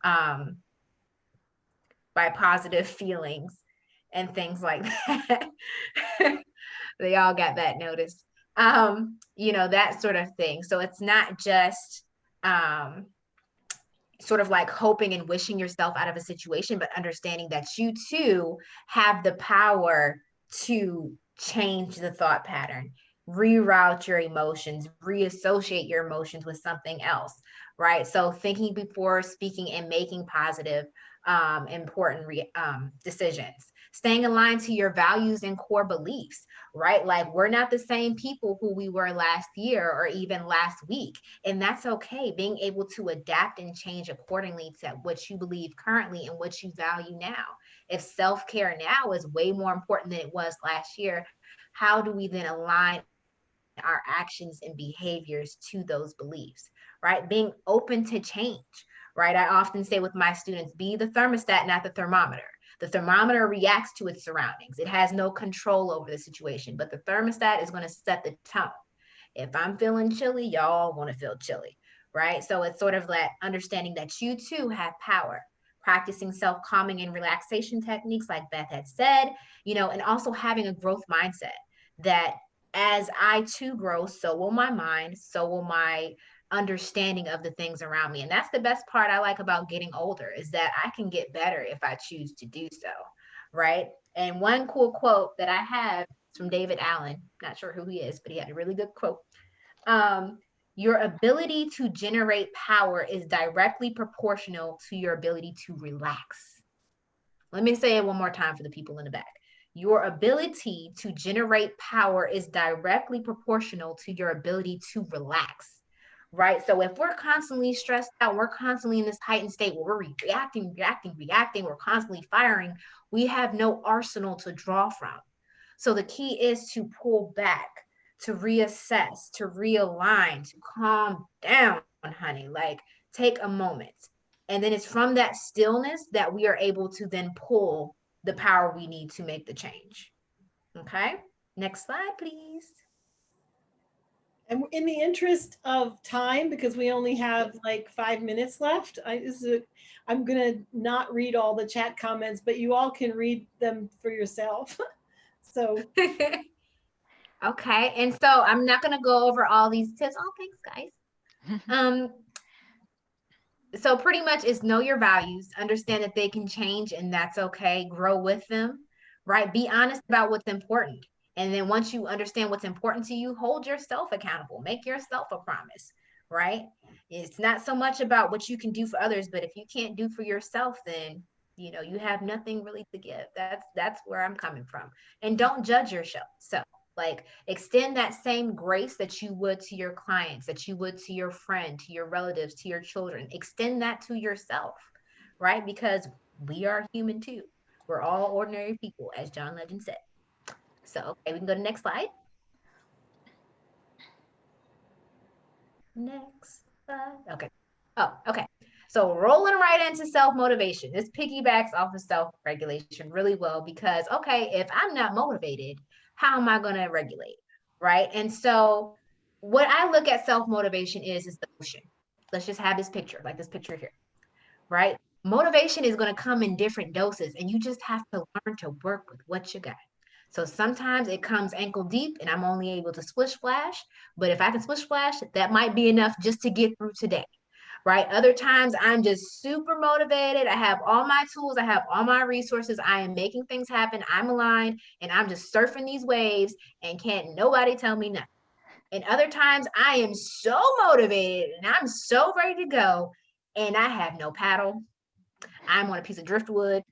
S2: um, by positive feelings and things like that. They all got that notice. That sort of thing. So it's not just sort of like hoping and wishing yourself out of a situation, but understanding that you too have the power to change the thought pattern, reroute your emotions, reassociate your emotions with something else, right? So thinking before speaking and making positive, important decisions, staying aligned to your values and core beliefs, right? Like, we're not the same people who we were last year or even last week. And that's okay. Being able to adapt and change accordingly to what you believe currently and what you value now. If self-care now is way more important than it was last year, how do we then align our actions and behaviors to those beliefs, right? Being open to change, right? I often say with my students, be the thermostat, not the thermometer. The thermometer reacts to its surroundings. It has no control over the situation, but the thermostat is going to set the tone. If I'm feeling chilly, y'all want to feel chilly, right? So it's sort of that understanding that you too have power, practicing self-calming and relaxation techniques like Beth had said, and also having a growth mindset that as I too grow, so will my mind, so will my understanding of the things around me. And that's the best part I like about getting older, is that I can get better if I choose to do so, right? And one cool quote that I have is from David Allen. Not sure who he is, but he had a really good quote. Your ability to generate power is directly proportional to your ability to relax. Let me say it one more time for the people in the back. Your ability to generate power is directly proportional to your ability to relax, right? So if we're constantly stressed out, we're constantly in this heightened state where we're reacting, we're constantly firing, we have no arsenal to draw from. So the key is to pull back, to reassess, to realign, to calm down, honey. Like, take a moment. And then it's from that stillness that we are able to then pull the power we need to make the change. Okay. Next slide, please.
S1: And in the interest of time, because we only have like 5 minutes left, I'm gonna not read all the chat comments, but you all can read them for yourself. So
S2: Okay, and so I'm not gonna go over all these tips. Oh, thanks, guys. So pretty much is know your values, understand that they can change and that's okay, grow with them, right? Be honest about what's important. And then once you understand what's important to you, hold yourself accountable, make yourself a promise, right? It's not so much about what you can do for others, but if you can't do for yourself, then you have nothing really to give. That's where I'm coming from. And don't judge yourself. So like extend that same grace that you would to your clients, that you would to your friend, to your relatives, to your children. Extend that to yourself, right? Because we are human too. We're all ordinary people, as John Legend said. So, okay, we can go to the next slide. Next slide. Okay. Oh, okay. So rolling right into self-motivation. This piggybacks off of self-regulation really well because, okay, if I'm not motivated, how am I going to regulate? Right. And so what I look at self-motivation is the motion. Let's just have this picture, like this picture here, right? Motivation is going to come in different doses, and you just have to learn to work with what you got. So sometimes it comes ankle deep and I'm only able to splish splash. But if I can splish splash, that might be enough just to get through today, right? Other times I'm just super motivated. I have all my tools, I have all my resources. I am making things happen. I'm aligned and I'm just surfing these waves and can't nobody tell me nothing. And other times I am so motivated and I'm so ready to go and I have no paddle. I'm on a piece of driftwood.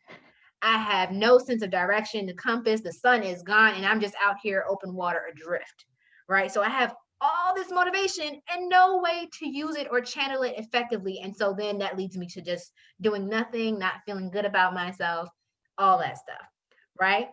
S2: I have no sense of direction, the compass, the sun is gone, and I'm just out here open water adrift, right? So I have all this motivation and no way to use it or channel it effectively. And so then that leads me to just doing nothing, not feeling good about myself, all that stuff, right?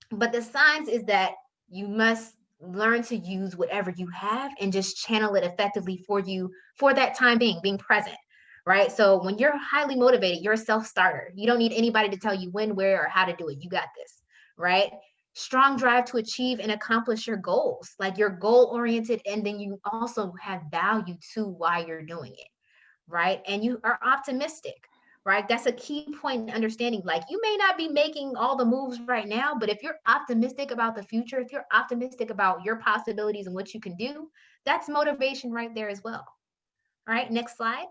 S2: But the science is that you must learn to use whatever you have and just channel it effectively for you for that time being present, right? So when you're highly motivated, you're a self-starter. You don't need anybody to tell you when, where, or how to do it. You got this, right? Strong drive to achieve and accomplish your goals. Like you're goal oriented, and then you also have value to why you're doing it, right? And you are optimistic, right? That's a key point in understanding. Like you may not be making all the moves right now, but if you're optimistic about the future, if you're optimistic about your possibilities and what you can do, that's motivation right there as well. All right, next slide.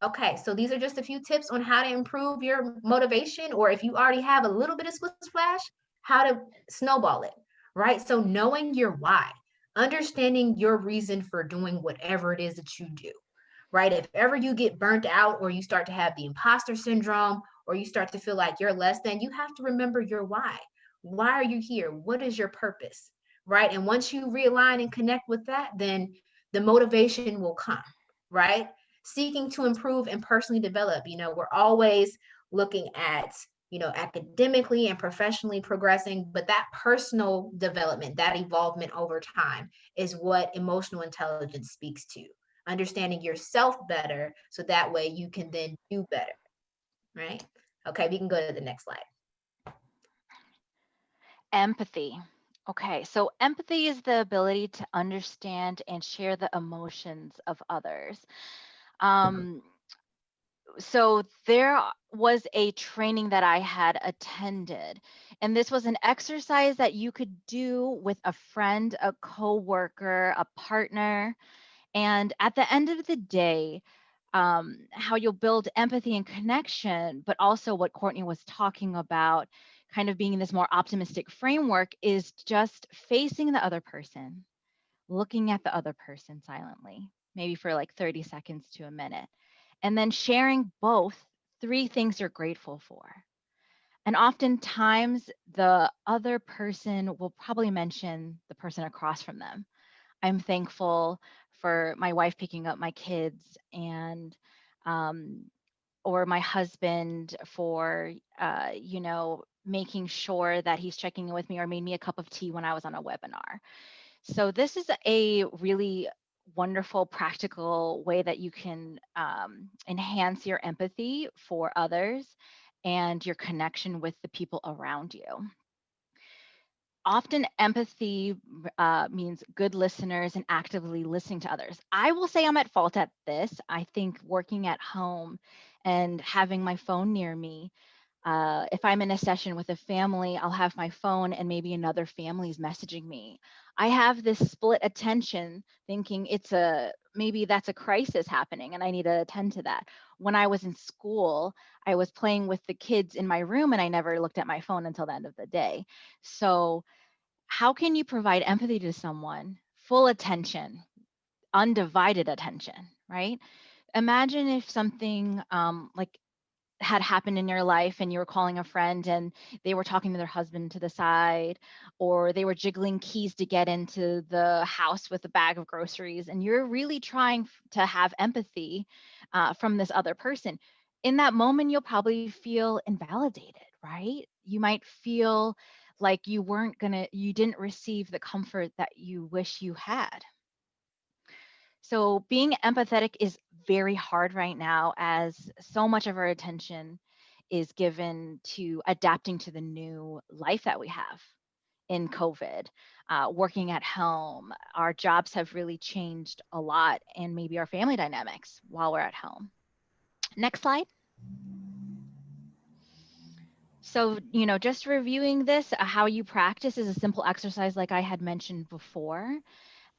S2: Okay, so these are just a few tips on how to improve your motivation, or if you already have a little bit of splash, how to snowball it, right? So knowing your why, understanding your reason for doing whatever it is that you do, right? If ever you get burnt out or you start to have the imposter syndrome or you start to feel like you're less than, you have to remember your why. Why are you here? What is your purpose, right? And once you realign and connect with that, then the motivation will come, right? Seeking to improve and personally develop. We're always looking at, academically and professionally progressing, but that personal development, that evolvement over time is what emotional intelligence speaks to. Understanding yourself better so that way you can then do better, right? Okay, we can go to the next slide.
S3: Empathy. Okay, so empathy is the ability to understand and share the emotions of others. So there was a training that I had attended, and this was an exercise that you could do with a friend, a coworker, a partner. And at the end of the day, how you'll build empathy and connection, but also what Courtney was talking about, kind of being in this more optimistic framework, is just facing the other person, looking at the other person silently, maybe for like 30 seconds to a minute, and then sharing both three things you're grateful for. And oftentimes, the other person will probably mention the person across from them. I'm thankful for my wife picking up my kids, and um, or my husband for making sure that he's checking in with me or made me a cup of tea when I was on a webinar. So this is a really wonderful practical way that you can enhance your empathy for others and your connection with the people around you. often empathy means good listeners and actively listening to others. I will say I'm at fault at this. I think working at home and having my phone near me, if I'm in a session with a family, I'll have my phone and maybe another family is messaging me. I have this split attention thinking maybe that's a crisis happening and I need to attend to that. When I was in school, I was playing with the kids in my room and I never looked at my phone until the end of the day. So how can you provide empathy to someone, full attention, undivided attention, right? Imagine if something like had happened in your life and you were calling a friend and they were talking to their husband to the side, or they were jiggling keys to get into the house with a bag of groceries, and you're really trying to have empathy from this other person. In that moment, you'll probably feel invalidated, right? You might feel like you didn't receive the comfort that you wish you had. So being empathetic is very hard right now, as so much of our attention is given to adapting to the new life that we have in COVID, working at home. Our jobs have really changed a lot, and maybe our family dynamics while we're at home. Next slide. So, just reviewing this, how you practice is a simple exercise like I had mentioned before.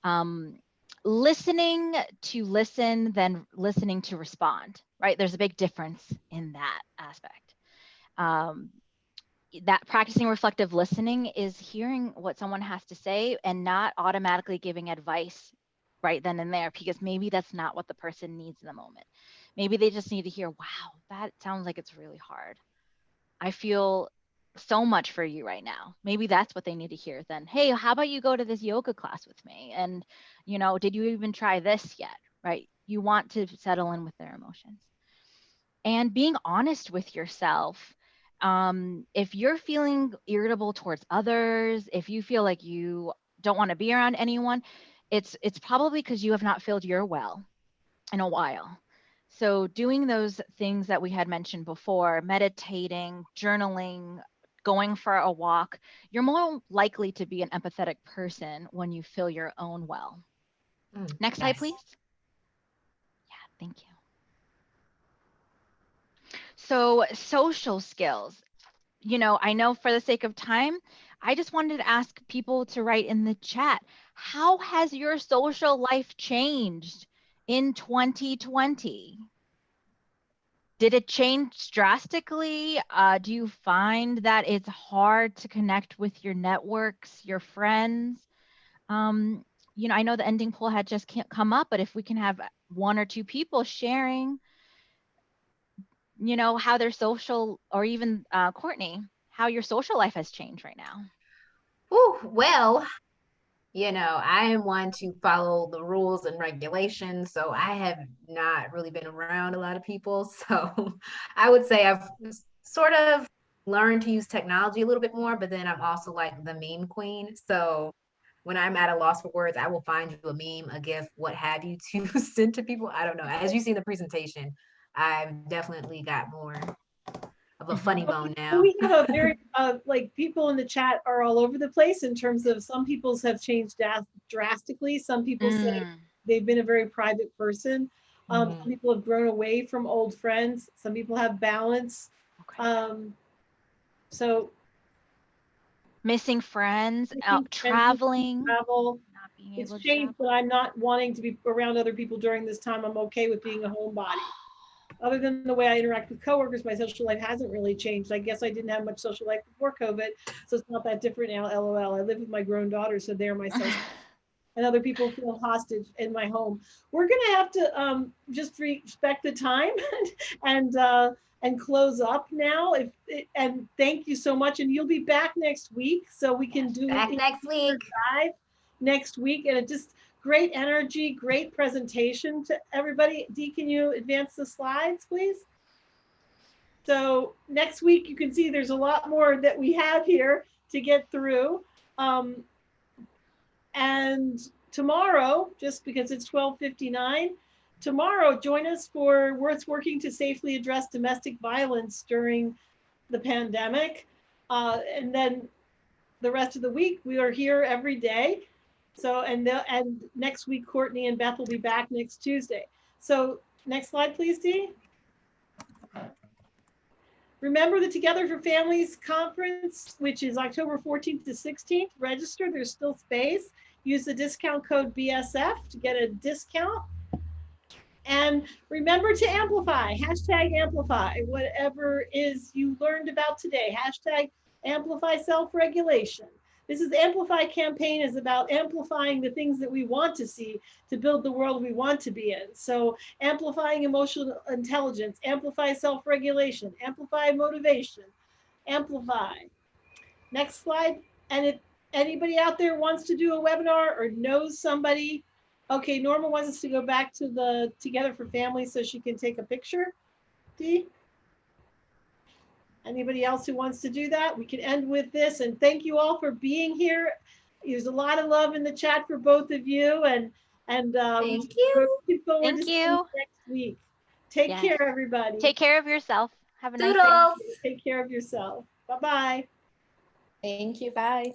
S3: Um, Listening to listen, then listening to respond, right? There's a big difference in that aspect. Um, that practicing reflective listening is hearing what someone has to say and not automatically giving advice right then and there, because maybe that's not what the person needs in the moment. Maybe they just need to hear, wow, that sounds like it's really hard. I feel so much for you right now. Maybe that's what they need to hear then. Hey, how about you go to this yoga class with me? And, did you even try this yet? Right? You want to settle in with their emotions. And being honest with yourself. If you're feeling irritable towards others, if you feel like you don't want to be around anyone, it's probably because you have not filled your well in a while. So doing those things that we had mentioned before, meditating, journaling, going for a walk, you're more likely to be an empathetic person when you fill your own well. Next slide,
S2: Yes.
S3: please. Yeah, thank you. So social skills, I know for the sake of time, I just wanted to ask people to write in the chat, how has your social life changed in 2020? Did it change drastically? Do you find that it's hard to connect with your networks, your friends? Um, I know the ending poll had just can't come up, but if we can have one or two people sharing, how their social, or even Courtney, how your social life has changed right now.
S2: Well, I am one to follow the rules and regulations. So I have not really been around a lot of people. So I would say I've sort of learned to use technology a little bit more, but then I'm also like the meme queen. So when I'm at a loss for words, I will find you a meme, a GIF, what have you to send to people. I don't know. As you see in the presentation, I've definitely got more of a funny bone now.
S1: We have a very like people in the chat are all over the place in terms of some people's have changed drastically. Some people say they've been a very private person. Some people have grown away from old friends. Some people have balance.
S3: Okay.
S1: So
S3: missing friends,
S1: traveling,
S3: not being
S1: it's
S3: able to
S1: changed,
S3: travel.
S1: but I'm not wanting to be around other people during this time. I'm okay with being a homebody. Other than the way I interact with coworkers, my social life hasn't really changed. I guess I didn't have much social life before COVID, so it's not that different now. LOL. I live with my grown daughter, so they're my social. And other people feel hostage in my home. We're gonna have to just respect the time and close up now. And thank you so much. And you'll be back next week, so we can do
S2: back next week.
S1: Dive next week. And it just great energy, great presentation to everybody. Dee, can you advance the slides, please? So next week, you can see there's a lot more that we have here to get through. And tomorrow, just because it's 12:59, tomorrow, join us for Worth Working to Safely Address Domestic Violence During the Pandemic. And then the rest of the week. We are here every day. So, and next week, Courtney and Beth will be back next Tuesday. So next slide, please, Dee. Remember the Together for Families conference, which is October 14th to 16th. Register, there's still space. Use the discount code BSF to get a discount. And remember to amplify, hashtag amplify, whatever is you learned about today, hashtag amplify self-regulation. This is the Amplify campaign is about amplifying the things that we want to see to build the world we want to be in. So amplifying emotional intelligence, amplify self-regulation, amplify motivation, amplify. Next slide. And if anybody out there wants to do a webinar or knows somebody, okay, Norma wants us to go back to the Together for Families so she can take a picture. Dee? Anybody else who wants to do that? We can end with this. And thank you all for being here. There's a lot of love in the chat for both of you. And
S2: Thank you.
S1: we're looking forward
S3: Thank
S1: to seeing
S3: you.
S1: next week. Take
S3: Yes.
S1: care, everybody.
S3: Take care of yourself. Have a nice day.
S2: Doodles.
S1: Take care of yourself. Bye-bye.
S4: Thank you. Bye.